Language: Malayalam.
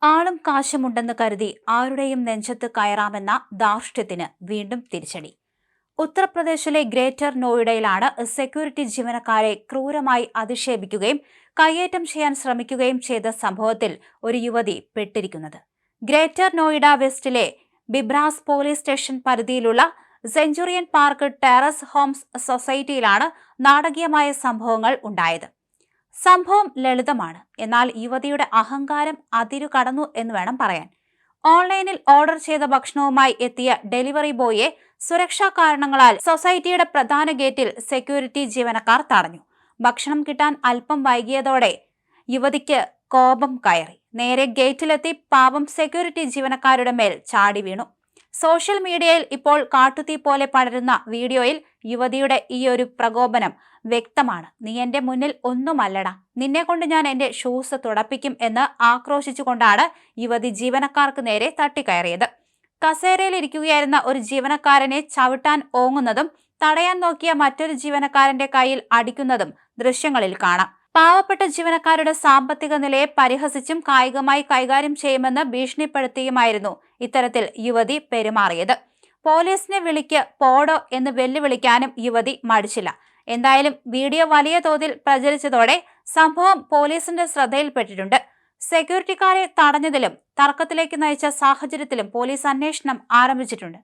ആളും കാശുമുണ്ടെന്ന് കരുതി ആരുടെയും നെഞ്ചത്ത് കയറാമെന്ന ധാർഷ്ട്യത്തിന് വീണ്ടും തിരിച്ചടി. ഉത്തർപ്രദേശിലെ ഗ്രേറ്റർ നോയിഡയിലാണ് സെക്യൂരിറ്റി ജീവനക്കാരെ ക്രൂരമായി അധിക്ഷേപിക്കുകയും കയ്യേറ്റം ചെയ്യാൻ ശ്രമിക്കുകയും ചെയ്ത സംഭവത്തിൽ ഒരു യുവതി പെട്ടിരിക്കുന്നത്. ഗ്രേറ്റർ നോയിഡ വെസ്റ്റിലെ ബിബ്രാസ് പോലീസ് സ്റ്റേഷൻ പരിധിയിലുള്ള സെഞ്ചുറിയൻ പാർക്ക് ടെറസ് ഹോംസ് സൊസൈറ്റിയിലാണ് നാടകീയമായ സംഭവങ്ങൾ ഉണ്ടായത്. സംഭവം ലളിതമാണ്, എന്നാൽ യുവതിയുടെ അഹങ്കാരം അതിരു കടന്നു എന്ന് വേണം പറയാൻ. ഓൺലൈനിൽ ഓർഡർ ചെയ്ത ഭക്ഷണവുമായി എത്തിയ ഡെലിവറി ബോയിയെ സുരക്ഷാ കാരണങ്ങളാൽ സൊസൈറ്റിയുടെ പ്രധാന ഗേറ്റിൽ സെക്യൂരിറ്റി ജീവനക്കാർ തടഞ്ഞു. ഭക്ഷണം കിട്ടാൻ അല്പം വൈകിയതോടെ യുവതിക്ക് കോപം കയറി. നേരെ ഗേറ്റിലെത്തി പാവം സെക്യൂരിറ്റി ജീവനക്കാരുടെ മേൽ ചാടി വീണു. സോഷ്യൽ മീഡിയയിൽ ഇപ്പോൾ കാട്ടുതീ പോലെ പടരുന്ന വീഡിയോയിൽ യുവതിയുടെ ഈ ഒരു പ്രകോപനം വ്യക്തമാണ്. നീ എന്റെ മുന്നിൽ ഒന്നുമല്ലടാ, നിന്നെ കൊണ്ട് ഞാൻ എന്റെ ഷൂസ് തുടപ്പിക്കും എന്ന് ആക്രോശിച്ചുകൊണ്ടാണ് യുവതി ജീവനക്കാർക്ക് നേരെ തട്ടിക്കയറിയത്. കസേരയിൽ ഇരിക്കുകയായിരുന്ന ഒരു ജീവനക്കാരനെ ചവിട്ടാൻ ഓങ്ങുന്നതും തടയാൻ നോക്കിയ മറ്റൊരു ജീവനക്കാരന്റെ കയ്യിൽ അടിക്കുന്നതും ദൃശ്യങ്ങളിൽ കാണാം. പാവപ്പെട്ട ജീവനക്കാരുടെ സാമ്പത്തിക നിലയെ പരിഹസിച്ചും കായികമായി കൈകാര്യം ചെയ്യുമെന്ന് ഭീഷണിപ്പെടുത്തിയുമായിരുന്നു ഇത്തരത്തിൽ യുവതി പെരുമാറിയത്. പോലീസിനെ വിളിക്ക് പോടോ എന്ന് വെല്ലുവിളിക്കാനും യുവതി മടിച്ചില്ല. എന്തായാലും വീഡിയോ വലിയ തോതിൽ പ്രചരിച്ചതോടെ സംഭവം പോലീസിന്റെ ശ്രദ്ധയിൽപ്പെട്ടിട്ടുണ്ട്. സെക്യൂരിറ്റിക്കാരെ തടഞ്ഞതിലും തർക്കത്തിലേക്ക് നയിച്ച സാഹചര്യത്തിലും പോലീസ് അന്വേഷണം ആരംഭിച്ചിട്ടുണ്ട്.